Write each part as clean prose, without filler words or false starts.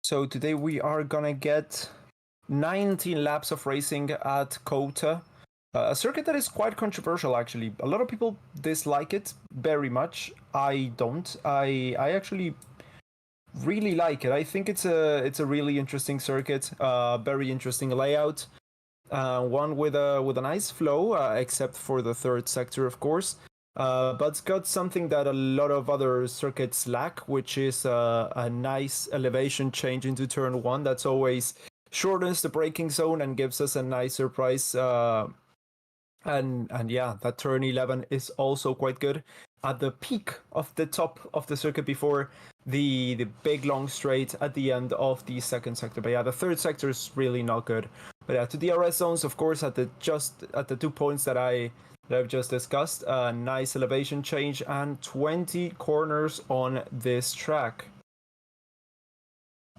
So today we are gonna get 19 laps of racing at COTA. A circuit that is quite controversial, actually. A lot of people dislike it very much. I don't. I actually really like it. I think it's a really interesting circuit. Very interesting layout. One with a nice flow, except for the third sector, of course. But it's got something that a lot of other circuits lack, which is a nice elevation change into turn one. That's always shortens the braking zone and gives us a nice surprise. And yeah, that turn 11 is also quite good at the peak of the top of the circuit before the big long straight at the end of the second sector. But yeah, the third sector is really not good. But yeah, to DRS zones, of course, at the 2 points that I've just discussed, a nice elevation change and 20 corners on this track.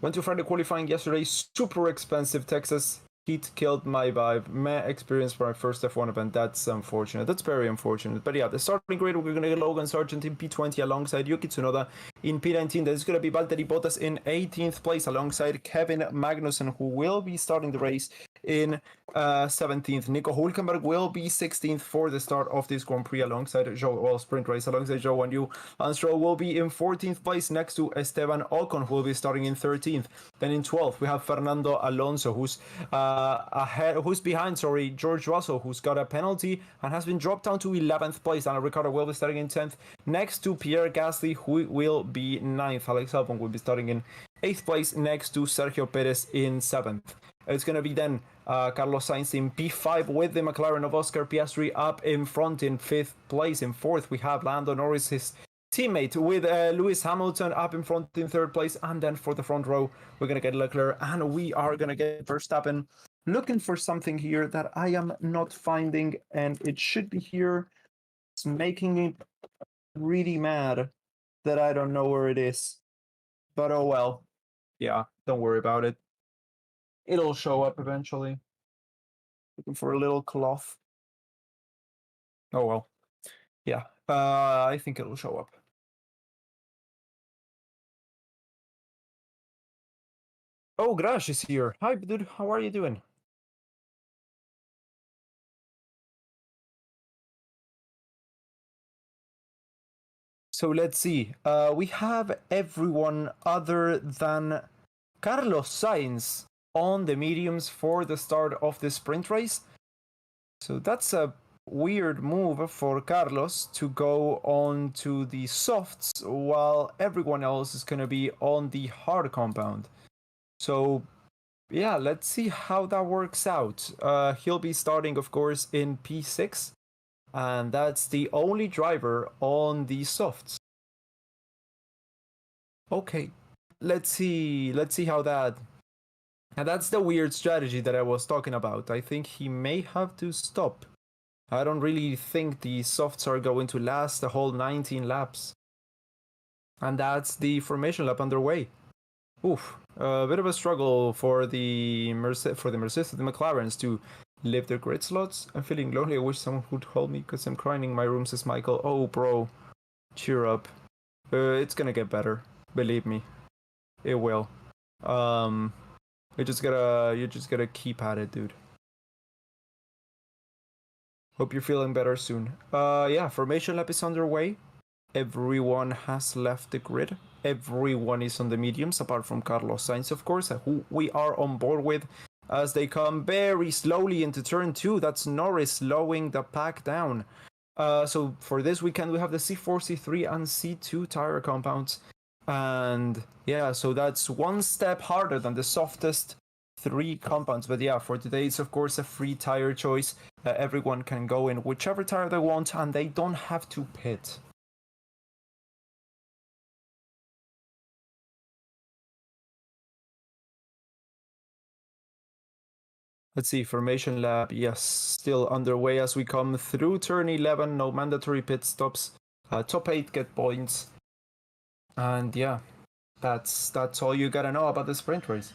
Went to Friday qualifying yesterday, super expensive. Texas heat killed my vibe. Meh experience for my first F1 event. That's unfortunate. That's very unfortunate. But yeah, the starting grid, we're going to get Logan Sargent in P20 alongside Yuki Tsunoda in P19. There's going to be Valtteri Bottas in 18th place alongside Kevin Magnussen, who will be starting the race in 17th. Nico Hulkenberg will be 16th for the start of this Grand Prix alongside sprint race alongside Zhou Guanyu. Lance Stroll will be in 14th place next to Esteban Ocon, who will be starting in 13th. Then in 12th, we have Fernando Alonso, who's behind George Russell, who's got a penalty and has been dropped down to 11th place. Daniel Ricciardo will be starting in 10th next to Pierre Gasly, who will be 9th. Alex Albon will be starting in 8th place next to Sergio Perez in 7th. It's going to be then Carlos Sainz in P5 with the McLaren of Oscar Piastri up in front in 5th place. In 4th, we have Lando Norris, his teammate, with Lewis Hamilton up in front in 3rd place. And then for the front row, we're going to get Leclerc and we are going to get Verstappen. Looking for something here that I am not finding, and it should be here. It's making me really mad that I don't know where it is. But oh well. Yeah, don't worry about it. It'll show up eventually. Looking for a little cloth. Oh well. Yeah, I think it'll show up. Oh, Grash is here. Hi, dude. How are you doing? So let's see. We have everyone other than Carlos Sainz on the mediums for the start of the sprint race. So that's a weird move for Carlos to go on to the softs while everyone else is going to be on the hard compound. So yeah, let's see how that works out. He'll be starting, of course, in P6, and that's the only driver on the softs. Okay, let's see how that. And that's the weird strategy that I was talking about. I think he may have to stop. I don't really think the softs are going to last the whole 19 laps. And that's the formation lap underway. Oof, a bit of a struggle for the McLarens to live their grid slots. I'm feeling lonely. I wish someone would hold me because I'm crying in my room, says Michael. Oh, bro, cheer up. It's gonna get better. Believe me, it will. You just gotta keep at it, dude. Hope you're feeling better soon. Yeah, formation lap is underway. Everyone has left the grid. Everyone is on the mediums, apart from Carlos Sainz, of course, who we are on board with as they come very slowly into turn 2. That's Norris slowing the pack down. So for this weekend, we have the C4, C3, and C2 tire compounds. And yeah, so that's one step harder than the softest 3 compounds. But yeah, for today, it's of course a free tire choice. Everyone can go in whichever tire they want, and they don't have to pit. Let's see, formation lap, yes, still underway as we come through turn 11. No mandatory pit stops. Top 8 get points. And yeah, that's all you gotta know about the sprint race.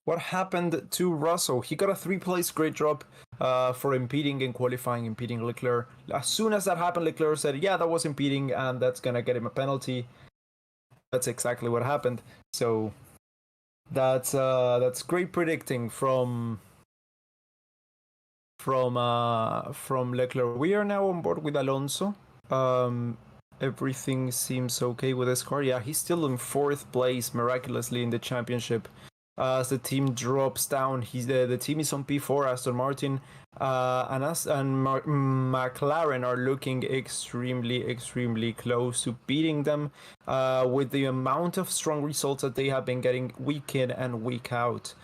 What happened to Russell? He got a 3-place grid drop for impeding in qualifying, impeding Leclerc. As soon as that happened, Leclerc said, yeah, that was impeding, and that's going to get him a penalty. That's exactly what happened. So that's great predicting from Leclerc. We are now on board with Alonso. Everything seems okay with his car. Yeah, he's still in 4th place miraculously in the championship. As the team drops down, the team is on P4. Aston Martin and McLaren are looking extremely close to beating them with the amount of strong results that they have been getting week in and week out.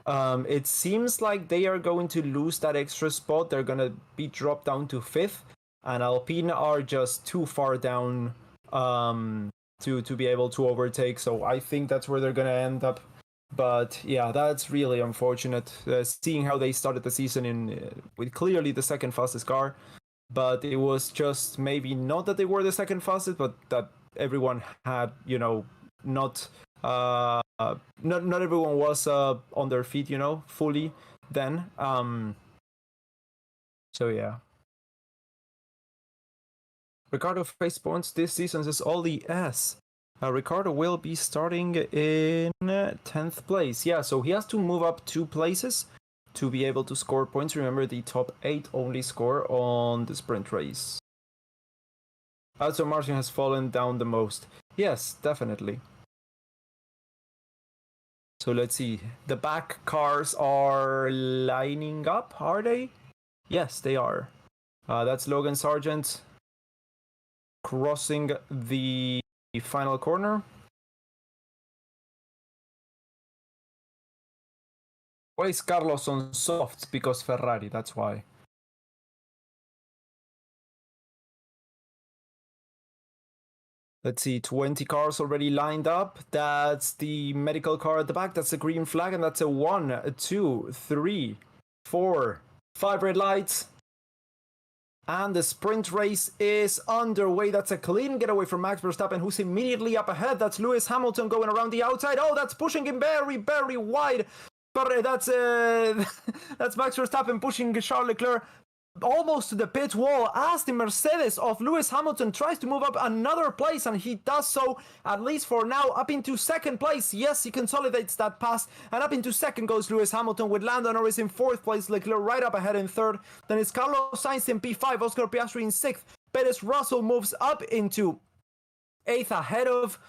It seems like they are going to lose that extra spot. They're going to be dropped down to 5th, and Alpine are just too far down to be able to overtake. So I think that's where they're going to end up. But yeah, that's really unfortunate. Seeing how they started the season with clearly the second fastest car, but it was just maybe not that they were the second fastest, but that everyone had, not everyone was on their feet, fully then. So yeah. Ricardo faced points this season is all the S. Ricardo will be starting in 10th place. Yeah, so he has to move up 2 places to be able to score points. Remember, the top 8 only score on the sprint race. Aston Martin has fallen down the most. Yes, definitely. So let's see. The back cars are lining up, are they? Yes, they are. That's Logan Sargent crossing the final corner. Why is Carlos on softs? Because Ferrari, that's why. Let's see, 20 cars already lined up. That's the medical car at the back. That's the green flag, and that's a 1, 2, 3, 4, 5 red lights. And the sprint race is underway. That's a clean getaway from Max Verstappen, who's immediately up ahead. That's Lewis Hamilton going around the outside. Oh, that's pushing him very wide. But that's Max Verstappen pushing Charles Leclerc almost to the pit wall as the Mercedes of Lewis Hamilton tries to move up another place, and he does so, at least for now, up into 2nd place. Yes, he consolidates that pass, and up into 2nd goes Lewis Hamilton, with Lando Norris in 4th place, Leclerc right up ahead in 3rd. Then it's Carlos Sainz in P5, Oscar Piastri in 6th. Perez Russell moves up into 8th ahead of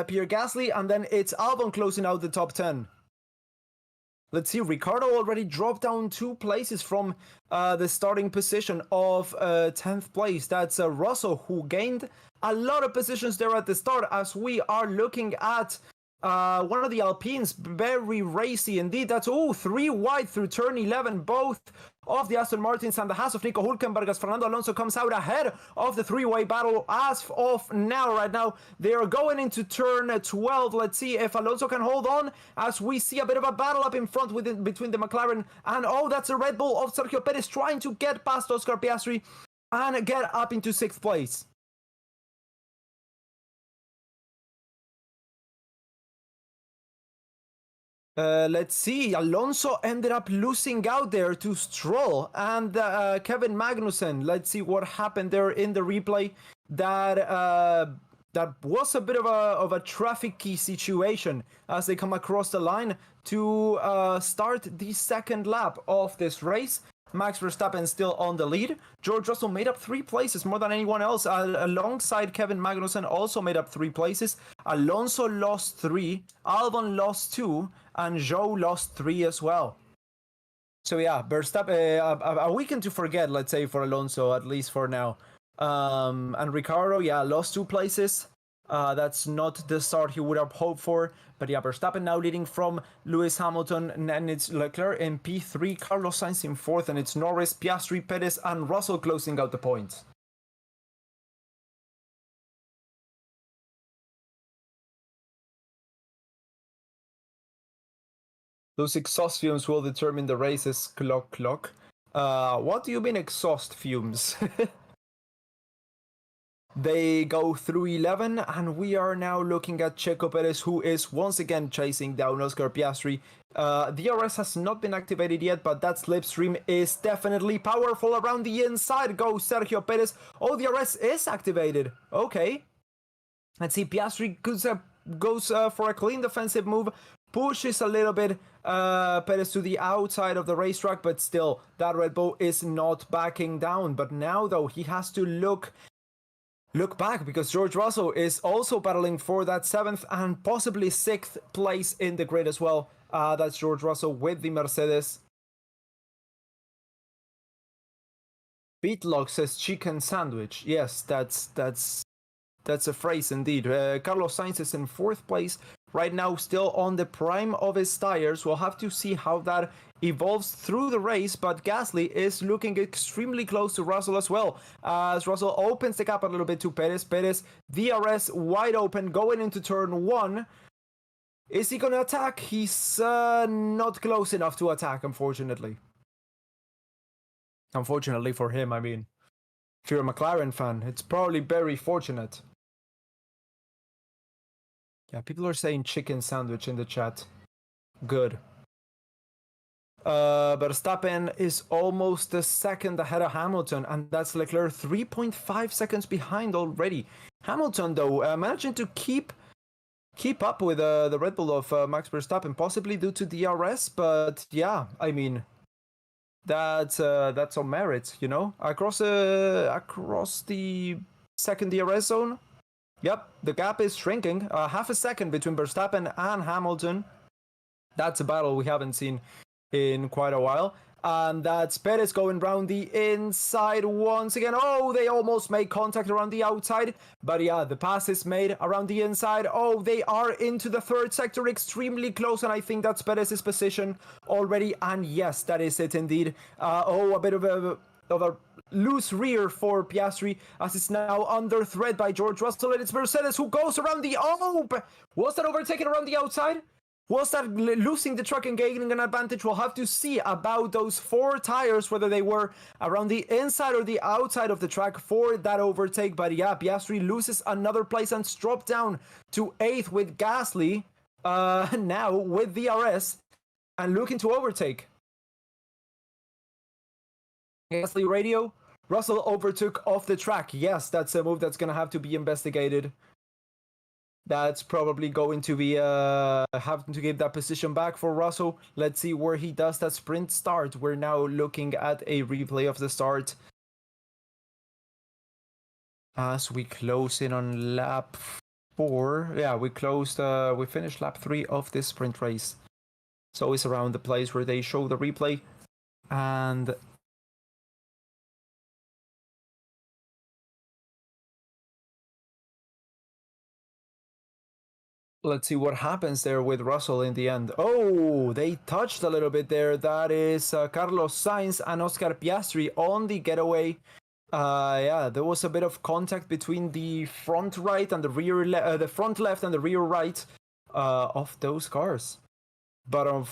Pierre Gasly, and then it's Albon closing out the top 10. Let's see, Ricardo already dropped down 2 places from the starting position of 10th place. That's Russell, who gained a lot of positions there at the start, as we are looking at one of the Alpines, very racy indeed. That's 3 wide through turn 11, both of the Aston Martins and the Haas of Nico Hülkenberg, as Fernando Alonso comes out ahead of the 3-way battle as of now. Right now, they are going into turn 12. Let's see if Alonso can hold on, as we see a bit of a battle up in front between the McLaren and, that's a Red Bull of Sergio Perez trying to get past Oscar Piastri and get up into 6th place. Let's see, Alonso ended up losing out there to Stroll and Kevin Magnussen. Let's see what happened there in the replay. That was a bit of a traffic-y situation as they come across the line to start the 2nd lap of this race. Max Verstappen still on the lead. George Russell made up 3 places, more than anyone else. Alongside Kevin Magnussen also made up 3 places. Alonso lost 3, Albon lost 2, and Zhou lost 3 as well. So yeah, Verstappen, a weekend to forget, let's say, for Alonso, at least for now. And Ricardo, lost 2 places. That's not the start he would have hoped for. But yeah, Verstappen now leading from Lewis Hamilton, and it's Leclerc in P3, Carlos Sainz in 4th, and it's Norris, Piastri, Perez, and Russell closing out the points. Those exhaust fumes will determine the race's clock. What do you mean exhaust fumes? They go through 11, and we are now looking at Checo Perez, who is once again chasing down Oscar Piastri. DRS has not been activated yet, but that slipstream is definitely powerful. Around the inside goes Sergio Perez. Oh, DRS is activated. Okay. Let's see, Piastri goes for a clean defensive move, pushes a little bit Perez to the outside of the racetrack, but still, that Red Bull is not backing down. But now, though, he has to look back, because George Russell is also battling for that 7th and possibly 6th place in the grid as well. That's George Russell with the Mercedes. Beatlock says chicken sandwich. Yes, that's a phrase indeed. Carlos Sainz is in 4th place right now, still on the prime of his tires. We'll have to see how that evolves through the race, but Gasly is looking extremely close to Russell as well, as Russell opens the gap a little bit to Perez. Perez, DRS wide open, going into turn 1. Is he going to attack? He's not close enough to attack, unfortunately. Unfortunately for him, I mean. If you're a McLaren fan, it's probably very fortunate. Yeah, people are saying chicken sandwich in the chat. Good. Verstappen is almost a second ahead of Hamilton, and that's Leclerc 3.5 seconds behind already. Hamilton, though, managing to keep up with the Red Bull of Max Verstappen, possibly due to DRS, but yeah, I mean, that's on merit, you know, across the second DRS zone. Yep, the gap is shrinking. Half a second between Verstappen and Hamilton. That's a battle we haven't seen in quite a while. And that's Perez going round the inside once again. Oh, they almost make contact around the outside. But yeah, the pass is made around the inside. Oh, they are into the 3rd sector, extremely close. And I think that's Perez's position already. And yes, that is it indeed. A bit of a loose rear for Piastri, as it's now under threat by George Russell. And it's Mercedes who goes around the... Oh, was that overtaken around the outside? Was that losing the track and gaining an advantage? We'll have to see about those 4 tires, whether they were around the inside or the outside of the track for that overtake. But yeah, Piastri loses another place and drops down to 8th with Gasly, now with DRS and looking to overtake. Gasly radio, Russell overtook off the track. Yes, that's a move that's going to have to be investigated. That's probably going to be having to give that position back for Russell. Let's see where he does that sprint start. We're now looking at a replay of the start as we close in on lap 4. Yeah, we finished lap 3 of this sprint race. So it's around the place where they show the replay. And let's see what happens there with Russell in the end. Oh, they touched a little bit there. That is Carlos Sainz and Oscar Piastri on the getaway. Yeah, there was a bit of contact between the front right and the rear the front left and the rear right of those cars. But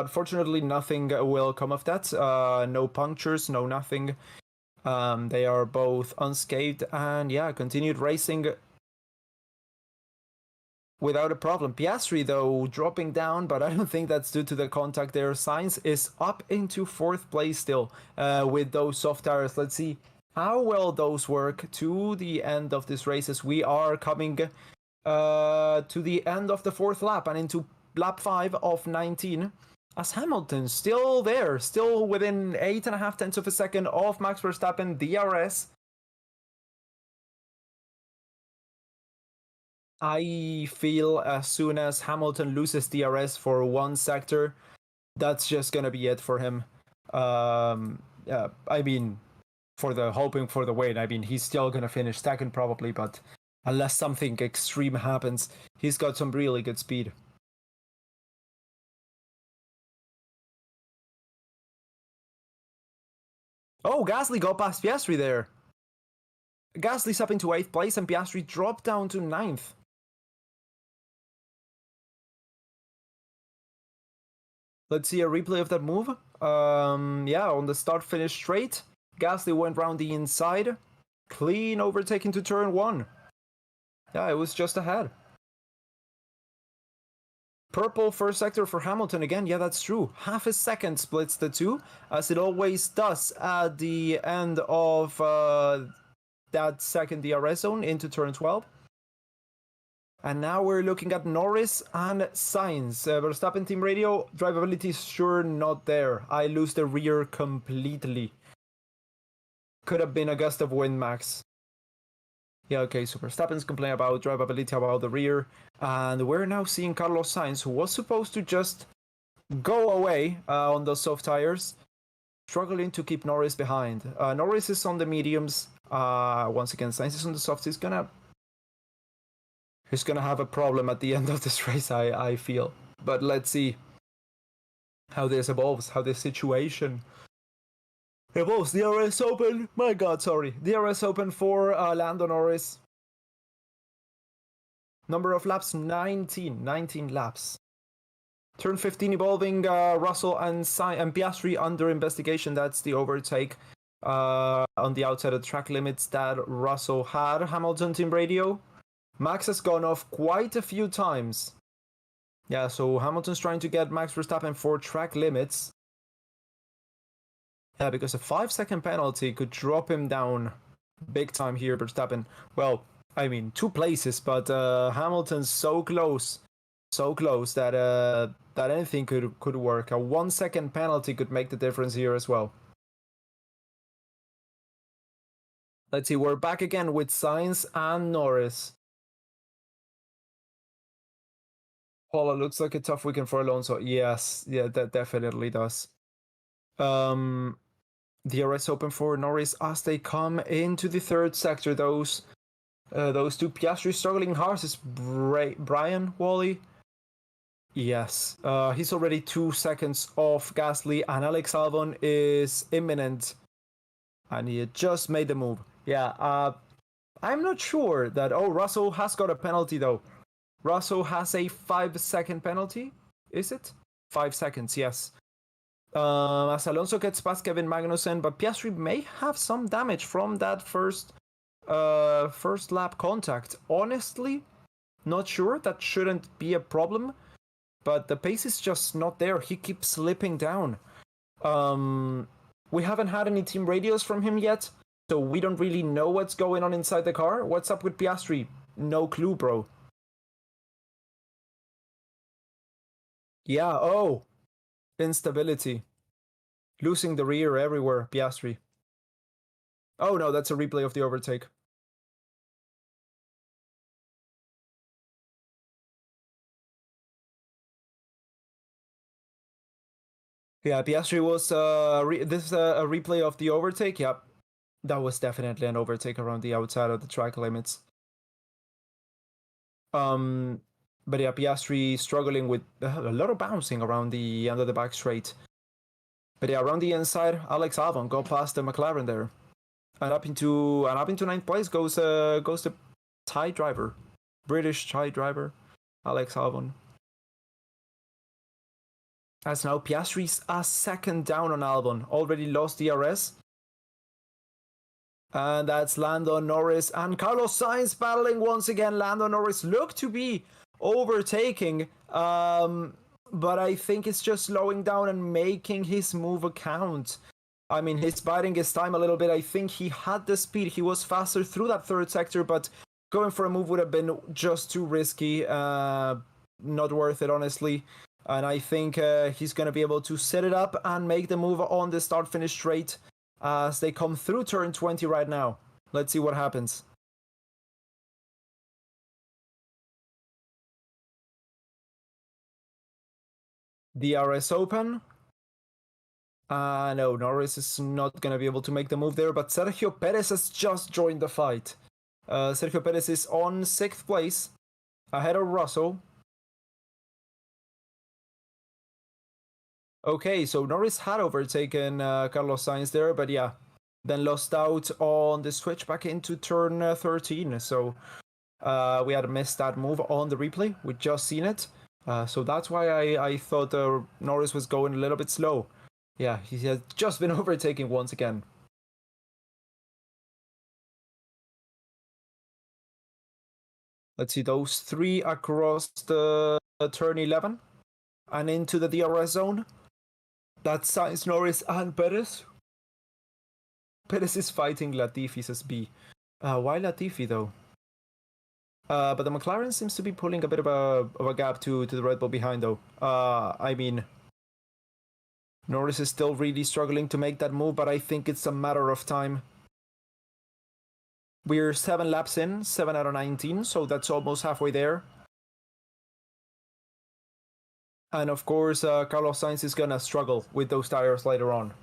fortunately, nothing will come of that. No punctures, no nothing. They are both unscathed, and yeah, continued racing without a problem. Piastri, though, dropping down, but I don't think that's due to the contact there. Sainz is up into 4th place still with those soft tires. Let's see how well those work to the end of this race, as we are coming to the end of the 4th lap and into lap 5 of 19. As Hamilton still there, still within 8.5 tenths of a second of Max Verstappen, DRS. I feel as soon as Hamilton loses DRS for one sector, that's just gonna be it for him. Yeah, I mean, hoping for the win. I mean, he's still gonna finish second probably, but unless something extreme happens, he's got some really good speed. Oh, Gasly got past Piastri there. Gasly's up into 8th place and Piastri dropped down to 9th. Let's see a replay of that move. Yeah, on the start-finish straight, Gasly went round the inside. Clean overtaking to turn 1. Yeah, it was just ahead. Purple first sector for Hamilton again. Yeah, that's true. Half a second splits the two, as it always does at the end of that second DRS zone into turn 12. And now we're looking at Norris and Sainz. Verstappen team radio, drivability is sure not there. I lose the rear completely. Could have been a gust of wind, Max. Yeah, okay, so Verstappen's complaining about drivability, about the rear. And we're now seeing Carlos Sainz, who was supposed to just go away on those soft tires, struggling to keep Norris behind. Norris is on the mediums. Once again, Sainz is on the softs. He's gonna have a problem at the end of this race, I feel. But let's see how this evolves, how this situation evolves. DRS open. My God, sorry. DRS open for Lando Norris. Number of laps, 19 laps. Turn 15 evolving, Russell and Piastri under investigation. That's the overtake on the outside of track limits that Russell had. Hamilton team radio. Max has gone off quite a few times. Yeah, so Hamilton's trying to get Max Verstappen for track limits. Yeah, because a 5-second penalty could drop him down big time here, Verstappen. Well, I mean, 2 places, but Hamilton's so close that anything could work. A 1-second penalty could make the difference here as well. Let's see, we're back again with Sainz and Norris. Paula, looks like a tough weekend for Alonso. Yes, yeah, that definitely does. DRS open for Norris as they come into the third sector. Those two Piastri struggling horses. Brian Wally. Yes, he's already 2 seconds off Gasly, and Alex Albon is imminent, and he had just made the move. Yeah, I'm not sure that. Oh, Russell has got a penalty though. Russell has a 5-second penalty. Is it 5 seconds? Yes. As Alonso gets past Kevin Magnussen, but Piastri may have some damage from that first lap contact. Honestly, not sure. That shouldn't be a problem, but the pace is just not there. He keeps slipping down. We haven't had any team radios from him yet, so we don't really know what's going on inside the car. What's up with Piastri? No clue, bro. Yeah, oh. Instability. Losing the rear everywhere, Piastri. Oh no, that's a replay of the overtake. Yeah, Piastri was this is a replay of the overtake. Yep, that was definitely an overtake around the outside of the track limits. But yeah, Piastri struggling with a lot of bouncing around the end of the back straight. But yeah, around the inside, Alex Albon got past the McLaren there, and up into 9th place goes the Thai driver, British Thai driver, Alex Albon. As now Piastri's a second down on Albon, already lost DRS. And that's Lando Norris and Carlos Sainz battling once again. Lando Norris looked to be overtaking, but I think it's just slowing down and making his move count. I mean, he's biding his time a little bit. I think he had the speed. He was faster through that third sector, but going for a move would have been just too risky. Not worth it, honestly. And I think he's going to be able to set it up and make the move on the start-finish straight as they come through turn 20 right now. Let's see what happens. DRS open. No, Norris is not going to be able to make the move there, but Sergio Perez has just joined the fight. Sergio Perez is on 6th place, ahead of Russell. Okay, so Norris had overtaken Carlos Sainz there, but yeah, then lost out on the switch back into turn 13. So we had missed that move on the replay. We just seen it. So that's why I thought Norris was going a little bit slow. Yeah, he has just been overtaking once again. Let's see, those three across the turn 11 and into the DRS zone. That's Sainz, Norris, and Perez. Perez is fighting Latifi, says B. Why Latifi, though? But the McLaren seems to be pulling a bit of a gap to the Red Bull behind, though. I mean, Norris is still really struggling to make that move, but I think it's a matter of time. We're 7 laps in, 7 out of 19, so that's almost halfway there. And of course, Carlos Sainz is gonna struggle with those tires later on.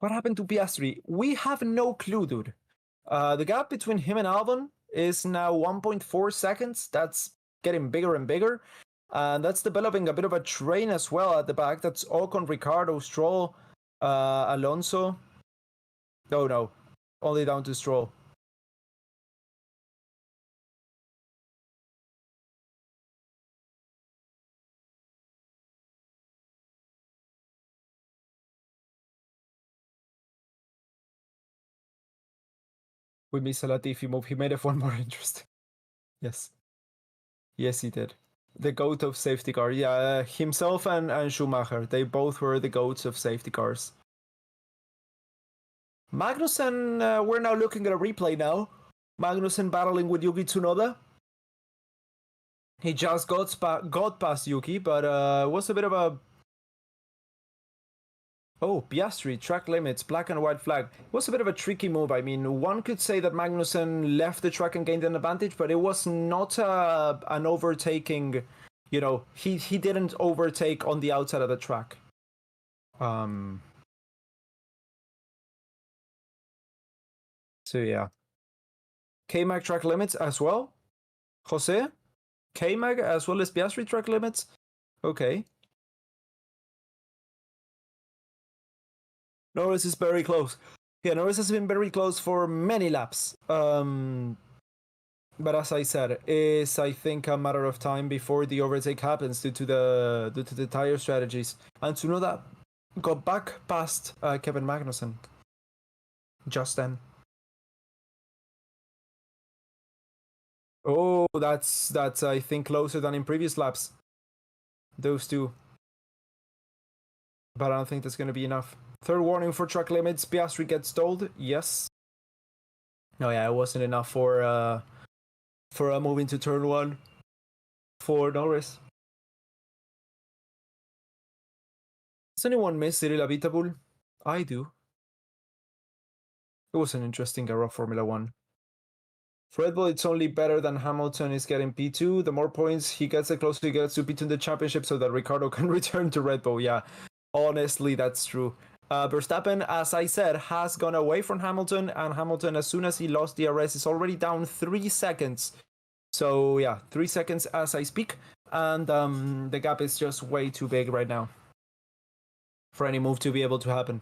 What happened to Piastri? We have no clue, dude. The gap between him and Albon is now 1.4 seconds. That's getting bigger and bigger. And that's developing a bit of a train as well at the back. That's Ocon, Ricardo, Stroll, Alonso. Oh no, only down to Stroll. We miss a Latifi move. He made F1 more interesting. Yes. Yes, he did. The GOAT of safety car. Yeah, himself and Schumacher. They both were the GOATs of safety cars. Magnussen, we're now looking at a replay now. Magnussen battling with Yuki Tsunoda. He just got past Yuki, but it was a bit of a... Oh, Piastri, track limits, black and white flag. It was a bit of a tricky move. I mean, one could say that Magnussen left the track and gained an advantage, but it was not an overtaking. You know, he didn't overtake on the outside of the track. So yeah. K-Mag track limits as well. Jose? K-Mag as well as Piastri track limits? Okay. Norris is very close. Yeah, Norris has been very close for many laps. But as I said, it's I think a matter of time before the overtake happens due to the tire strategies. And Tsunoda got back past Kevin Magnussen just then. Oh, that's I think closer than in previous laps. Those two. But I don't think that's going to be enough. Third warning for track limits. Piastri gets stalled. Yes. No, yeah, it wasn't enough for a move into turn 1 for Norris. Does anyone miss Cyril Abiteboul? I do. It was an interesting era of Formula 1. For Red Bull, it's only better than Hamilton is getting P2. The more points he gets, the closer he gets to P2 in the championship so that Ricardo can return to Red Bull. Yeah, honestly, that's true. Verstappen, as I said, has gone away from Hamilton, and Hamilton, as soon as he lost DRS, is already down 3 seconds. So yeah, 3 seconds as I speak, and the gap is just way too big right now for any move to be able to happen.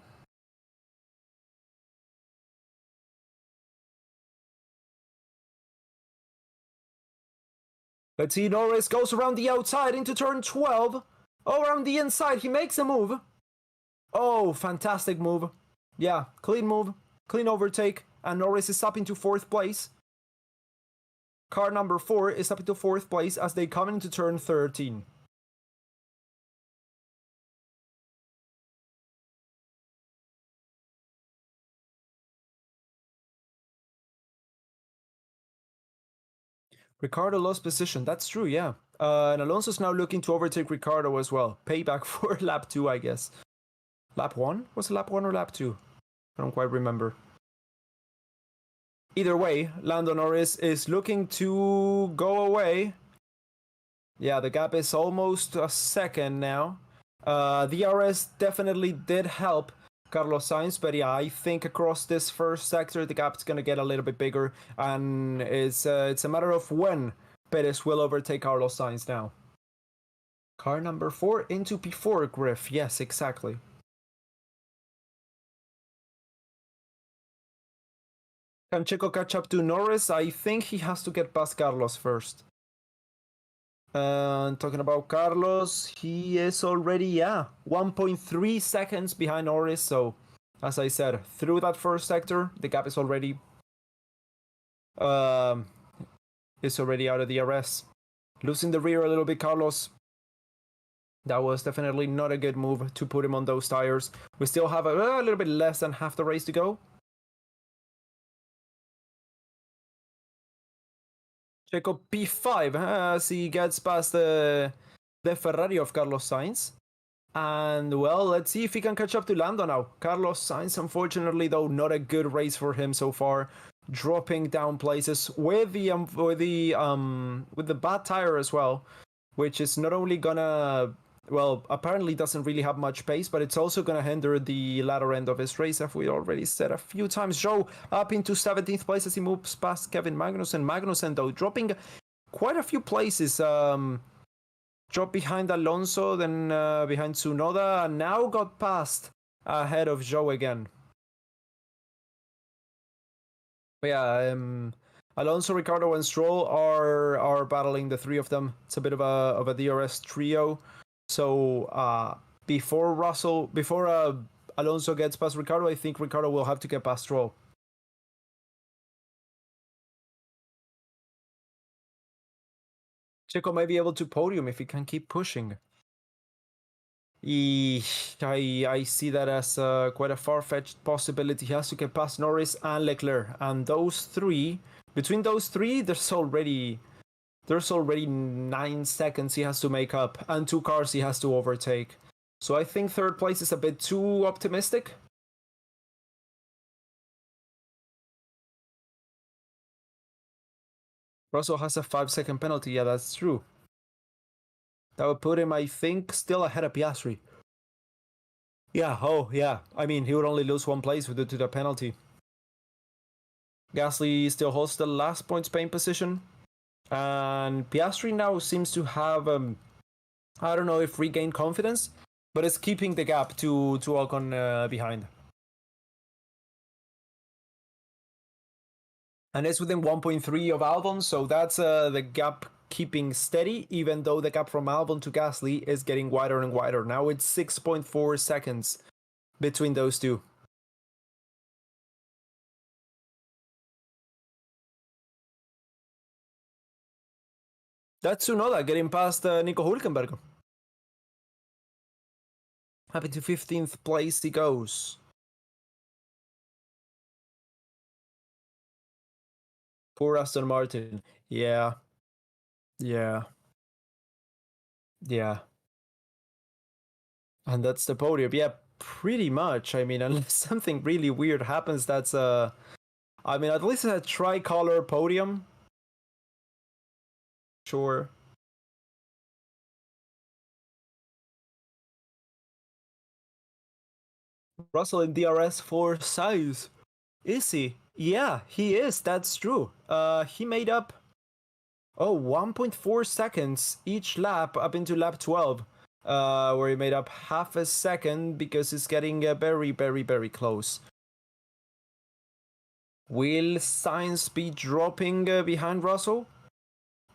Let's see, Norris goes around the outside into turn 12. Oh, around the inside, he makes a move. Oh, fantastic move. Yeah, clean move, clean overtake, and Norris is up into 4th place. Car number 4 is up into 4th place as they come into turn 13. Ricardo lost position. That's true, yeah. And Alonso's now looking to overtake Ricardo as well. Payback for lap 2, I guess. Lap 1? Was it lap 1 or lap 2? I don't quite remember. Either way, Lando Norris is looking to go away. Yeah, the gap is almost a second now. DRS definitely did help Carlos Sainz, but yeah, I think across this first sector, the gap's going to get a little bit bigger, and it's a matter of when Perez will overtake Carlos Sainz now. Car number 4 into P4, Griff. Yes, exactly. Can Checo catch up to Norris? I think he has to get past Carlos first. Talking about Carlos, he is already, 1.3 seconds behind Norris, so as I said, through that first sector, the gap is already um, out of the DRS. Losing the rear a little bit, Carlos. That was definitely not a good move to put him on those tires. We still have a little bit less than half the race to go. Checo P5 as he gets past the Ferrari of Carlos Sainz. And well, let's see if he can catch up to Lando now. Carlos Sainz, unfortunately, though, not a good race for him so far. Dropping down places with the bad tire as well, which is not only gonna, well, apparently doesn't really have much pace, but it's also gonna hinder the latter end of his race, as we already said a few times. Joe up into 17th place as he moves past Kevin Magnussen. Magnussen, though, dropping quite a few places. Dropped behind Alonso, then behind Tsunoda, and now got past ahead of Joe again. But yeah, Alonso, Ricciardo, and Stroll are battling, the three of them. It's a bit of a DRS trio. So before Alonso gets past Ricciardo, I think Ricciardo will have to get past Stroll. Checo may be able to podium if he can keep pushing. I see that as quite a far-fetched possibility. He has to get past Norris and Leclerc, and between those three, there's already 9 seconds he has to make up, and 2 cars he has to overtake. So I think third place is a bit too optimistic. Russell has a 5-second penalty. Yeah, that's true. That would put him, I think, still ahead of Piastri. Yeah, I mean, he would only lose 1 place due to the penalty. Gasly still holds the last point Spain position. And Piastri now seems to have, I don't know if regained confidence, but it's keeping the gap to Ocon behind. And it's within 1.3 of Albon, so that's the gap keeping steady, even though the gap from Albon to Gasly is getting wider and wider. Now it's 6.4 seconds between those two. That's Tsunoda getting past Nico Hülkenberg. Happy to 15th place he goes. Poor Aston Martin. Yeah. And that's the podium. Yeah, pretty much. I mean, unless something really weird happens, that's I mean, at least a tricolor podium. Sure. Russell in DRS for size. Is he? Yeah, he is. That's true. He made up 1.4 seconds each lap up into lap 12. Where he made up half a second because it's getting very, very, very close. Will Sainz be dropping behind Russell?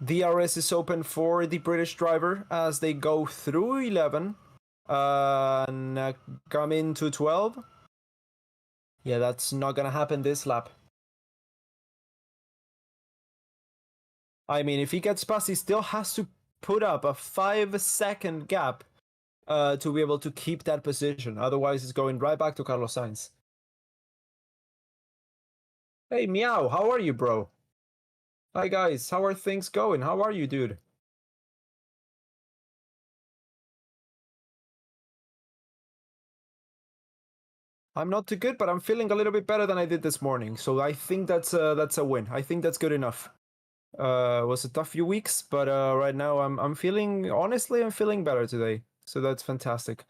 DRS is open for the British driver as they go through 11 and come into 12. Yeah, that's not gonna happen this lap. I mean, if he gets past, he still has to put up a 5-second gap to be able to keep that position. Otherwise, it's going right back to Carlos Sainz. Hey, Meow, how are you, bro? Hi, guys. How are things going? How are you, dude? I'm not too good, but I'm feeling a little bit better than I did this morning. So I think that's a win. I think that's good enough. It was a tough few weeks, but right now I'm feeling better today. So that's fantastic.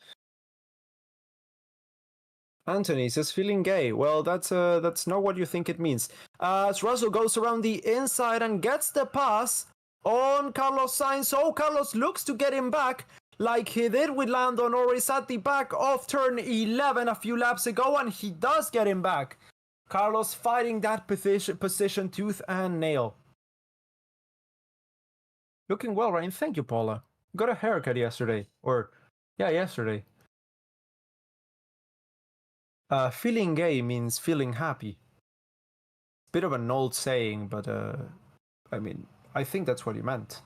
Anthony says feeling gay. Well, that's not what you think it means. As Russell goes around the inside and gets the pass on Carlos Sainz. So Carlos looks to get him back like he did with Lando Norris at the back of turn 11 a few laps ago, and he does get him back. Carlos fighting that position tooth and nail. Looking well, Ryan. Thank you, Paula. Got a haircut yesterday. Yesterday. Feeling gay means feeling happy. Bit of an old saying, but I mean, I think that's what he meant.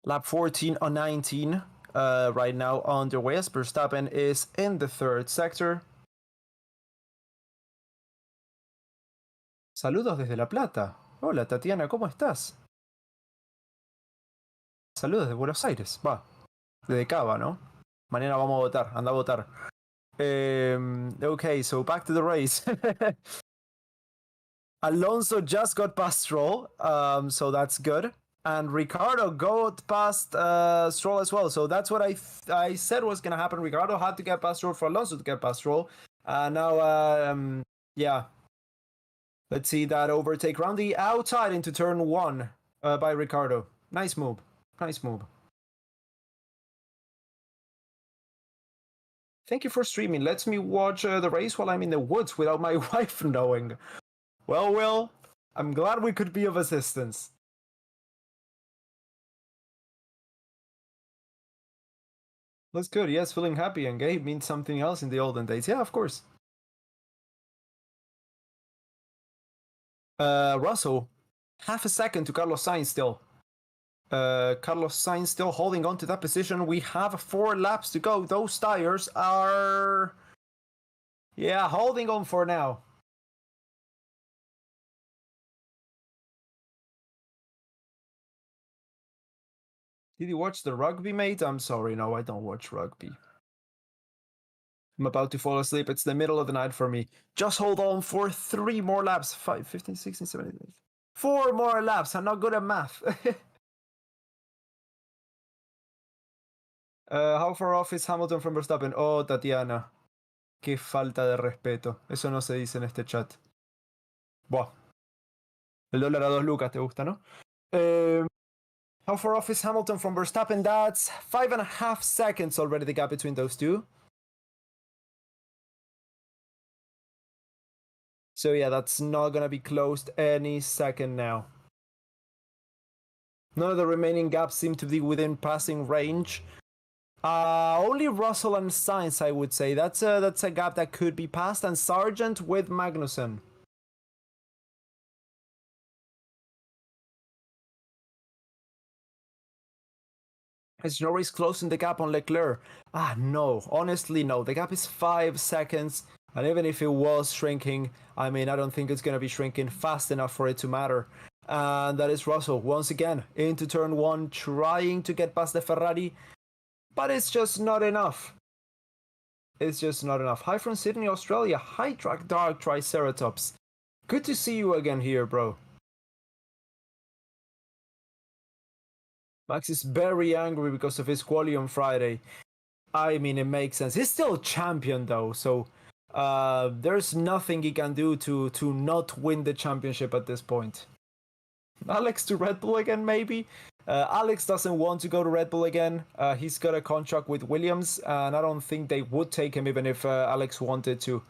Lap 14 on 19 right now underway as Verstappen is in the third sector. Saludos desde La Plata. Hola Tatiana, ¿cómo estás? Saludos de Buenos Aires. Va, desde Cava, ¿no? Mañana vamos a votar, anda a votar. Okay, so back to the race. Alonso just got past Stroll, so that's good. And Ricardo got past Stroll as well. So that's what I said was going to happen. Ricardo had to get past Stroll for Alonso to get past Stroll. Now, yeah. Let's see that overtake round the outside into turn 1 by Ricardo. Nice move. Nice move. Thank you for streaming. Lets me watch the race while I'm in the woods without my wife knowing. Well, Will, I'm glad we could be of assistance. That's good. Yes, feeling happy and gay means something else in the olden days. Yeah, of course. Russell, half a second to Carlos Sainz still. Carlos Sainz still holding on to that position. We have 4 laps to go. Those tires are... yeah, holding on for now. Did you watch the rugby, mate? I'm sorry, no, I don't watch rugby. I'm about to fall asleep. It's the middle of the night for me. Just hold on for 3 more laps. 5, 15, 16, 17. 4 more laps. I'm not good at math. How far off is Hamilton from Verstappen? Oh, Tatiana. Qué falta de respeto. Eso no se dice en este chat. Buah. El dólar a 2 lucas, ¿te gusta, no? How far off is Hamilton from Verstappen? That's 5.5 seconds already, the gap between those two. So yeah, that's not gonna be closed any second now. None of the remaining gaps seem to be within passing range. Only Russell and Sainz, I would say. That's a gap that could be passed, and Sargent with Magnussen. Is Norris closing the gap on Leclerc? No. Honestly, no. The gap is 5 seconds, and even if it was shrinking, I mean, I don't think it's going to be shrinking fast enough for it to matter. And that is Russell, once again, into turn 1, trying to get past the Ferrari, but it's just not enough. It's just not enough. Hi from Sydney, Australia. Hi, Dark Triceratops. Good to see you again here, bro. Max is very angry because of his quali on Friday. I mean, it makes sense. He's still champion, though, so there's nothing he can do to not win the championship at this point. Alex to Red Bull again, maybe? Alex doesn't want to go to Red Bull again. He's got a contract with Williams, and I don't think they would take him even if Alex wanted to.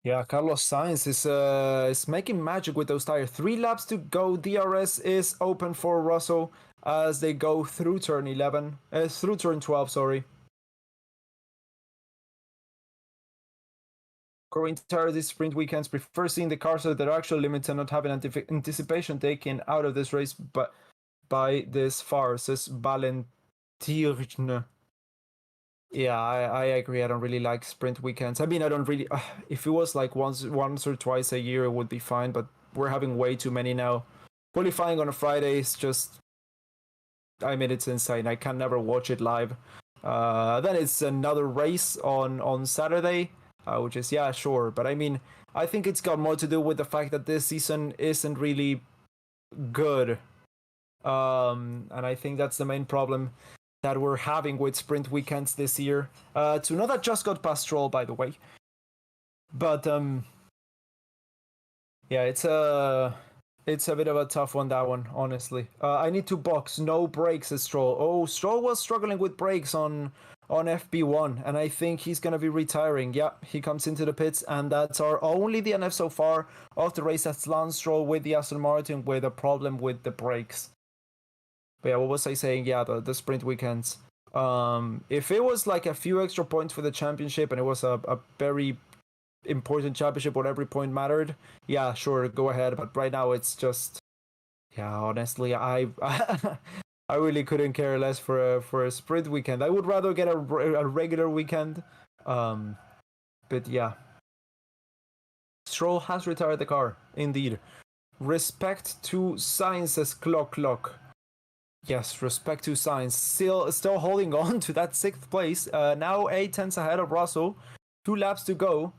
Yeah, Carlos Sainz is making magic with those tires. 3 laps to go. DRS is open for Russell as they go through turn 12, sorry. According to tire, these sprint weekends prefer seeing the cars that are actual limits and not having anticipation taken out of this race but by this far, says Valentirne. Yeah, I agree. I don't really like sprint weekends. I mean, I don't really... if it was like once or twice a year, it would be fine, but we're having way too many now. Qualifying on a Friday is just... I mean, it's insane. I can never watch it live. Then it's another race on Saturday, which is, yeah, sure. But I mean, I think it's got more to do with the fact that this season isn't really good. And I think that's the main problem that we're having with sprint weekends this year. Tsunoda just got past Stroll, by the way. But yeah, it's It's a bit of a tough one, that one, honestly. I need to box. No brakes, Stroll. Oh, Stroll was struggling with brakes on FP1, and I think he's going to be retiring. Yeah, he comes into the pits, and that's our only DNF so far of the race. That's Lance Stroll with the Aston Martin with a problem with the brakes. But yeah, what was I saying? Yeah, the sprint weekends. If it was like a few extra points for the championship and it was a very important championship where every point mattered, yeah, sure, go ahead. But right now it's just, yeah, honestly, I I really couldn't care less for a sprint weekend. I would rather get a regular weekend. But yeah, Stroll has retired the car, indeed. Respect to Sainz, says Clock. Yes, respect to Sainz. Still holding on to that 6th place. Now 8 tenths ahead of Russell. 2 laps to go.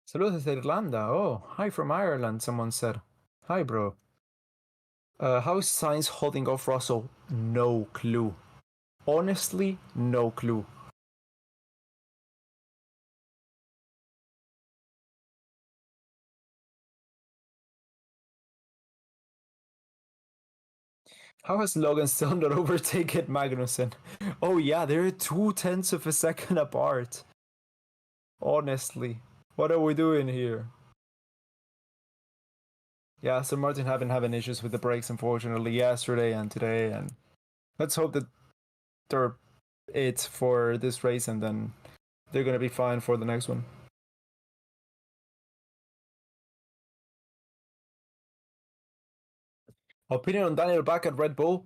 Saludos de Irlanda. Oh, hi from Ireland, someone said. Hi, bro. How is Sainz holding off Russell? No clue. Honestly, no clue. How has Logan still not overtaken Magnussen? Oh yeah, they're 2 tenths of a second apart. Honestly, what are we doing here? Yeah, so Martin have been having issues with the brakes, unfortunately, yesterday and today, and let's hope that they're it for this race, and then they're gonna be fine for the next one. Opinion on Daniel back at Red Bull?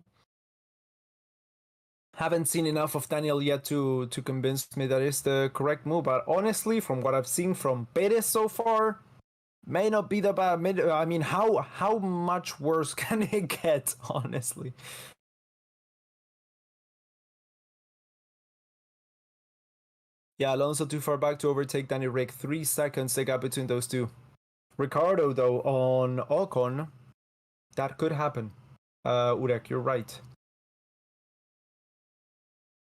Haven't seen enough of Daniel yet to convince me that it's the correct move, but honestly, from what I've seen from Perez so far, may not be the bad. I mean, how much worse can it get, honestly? Yeah, Alonso too far back to overtake Danny Rick. 3 seconds the gap between those two. Ricardo, though, on Ocon, that could happen. Urek, you're right.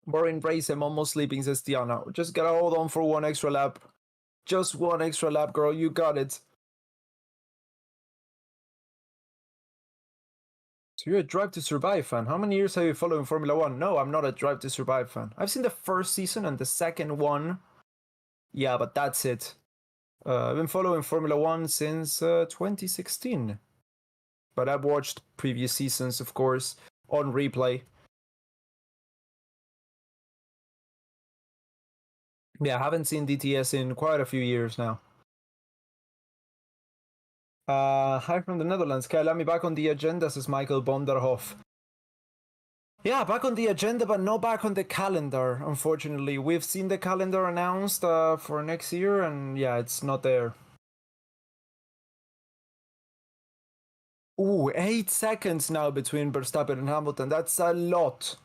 Boring race, I'm almost sleeping, says Tiana. Just gotta hold on for 1 extra lap. Just 1 extra lap, girl. You got it. So you're a Drive to Survive fan. How many years have you followed Formula One? No, I'm not a Drive to Survive fan. I've seen the first season and the second one. Yeah, but that's it. I've been following Formula One since 2016. But I've watched previous seasons, of course, on replay. Yeah, I haven't seen DTS in quite a few years now. Hi from the Netherlands. Kyle, let me back on the agenda, says Michael Bonderhoff. Yeah, back on the agenda, but not back on the calendar, unfortunately. We've seen the calendar announced for next year, and yeah, it's not there. Ooh, 8 seconds now between Verstappen and Hamilton. That's a lot.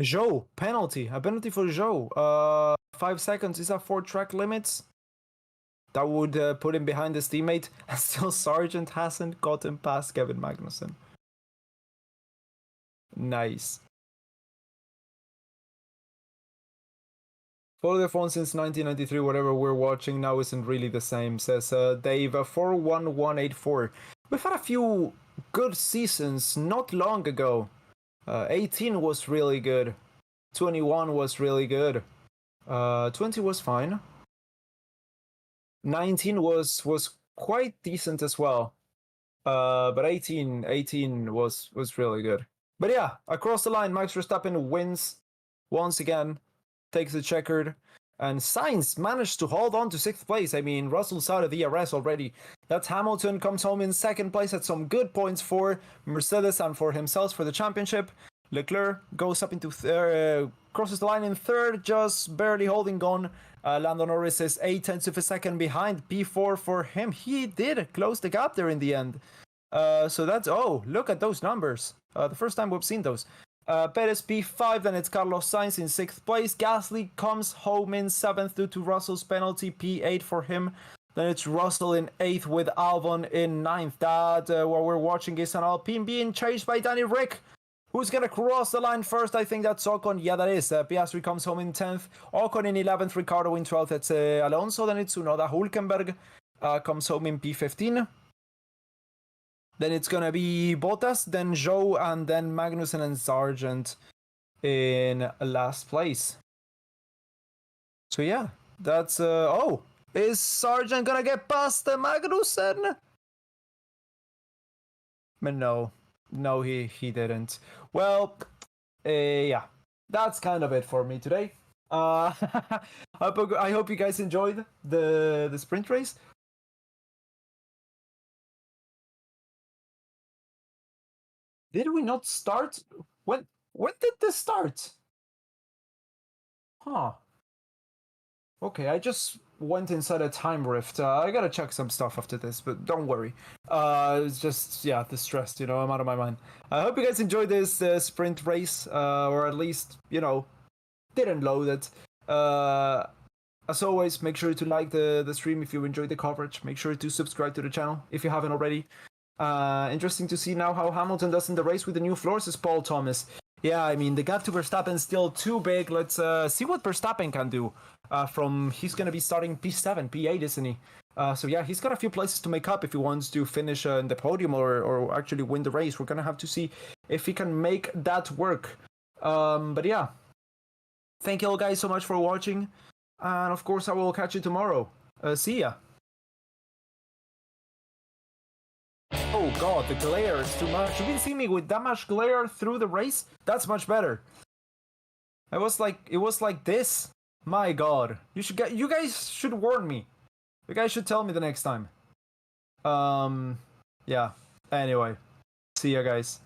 Zhou, penalty. A penalty for Zhou. 5 seconds. Is that 4 track limits? That would put him behind his teammate. And still Sargent hasn't gotten past Kevin Magnussen. Nice. Follow the phone since 1993. Whatever we're watching now isn't really the same, says Dave 41184. We've had a few good seasons not long ago. 18 was really good. 21 was really good. 20 was fine. 19 was quite decent as well. But 18 was really good. But yeah, across the line, Max Verstappen wins once again, takes the checkered, and Sainz managed to hold on to 6th place. I mean, Russell's out of the DRS already. That's Hamilton comes home in 2nd place at some good points for Mercedes and for himself for the championship. Leclerc goes up into crosses the line in 3rd, just barely holding on. Lando Norris is 8 tenths of a second behind. P4 for him. He did close the gap there in the end. So that's, oh, look at those numbers. The first time we've seen those. Perez P5, then it's Carlos Sainz in 6th place. Gasly comes home in 7th due to Russell's penalty. P8 for him. Then it's Russell in 8th with Albon in 9th. That, what we're watching is an Alpine being chased by Danny Rick. Who's going to cross the line first? I think that's Ocon. Yeah, that is. Piastri comes home in 10th. Ocon in 11th. Ricciardo in 12th. It's Alonso. Then it's Tsunoda. Hulkenberg comes home in P15. Then it's going to be Bottas, then Zhou, and then Magnussen and Sargent in last place. So yeah, that's... oh, is Sargent going to get past Magnussen? But no. No, he didn't. Well, yeah, that's kind of it for me today. I hope you guys enjoyed the sprint race. Did we not start? When did this start? Huh. Okay, I just went inside a time rift. I gotta check some stuff after this, but don't worry. It's just, yeah, distressed, I'm out of my mind. I hope you guys enjoyed this sprint race, or at least, didn't load it. As always, make sure to like the stream if you enjoyed the coverage. Make sure to subscribe to the channel if you haven't already. Interesting to see now how Hamilton does in the race with the new floors, says Paul Thomas. Yeah, I mean, the gap to Verstappen is still too big. Let's see what Verstappen can do. He's going to be starting P7, P8, isn't he? So yeah, he's got a few places to make up if he wants to finish in the podium or actually win the race. We're going to have to see if he can make that work. But yeah, thank you all guys so much for watching. And of course, I will catch you tomorrow. See ya. Oh god, the glare is too much. You can see me with that much glare through the race? That's much better. It was like this. My god. You guys should warn me. You guys should tell me the next time. Yeah. Anyway. See ya guys.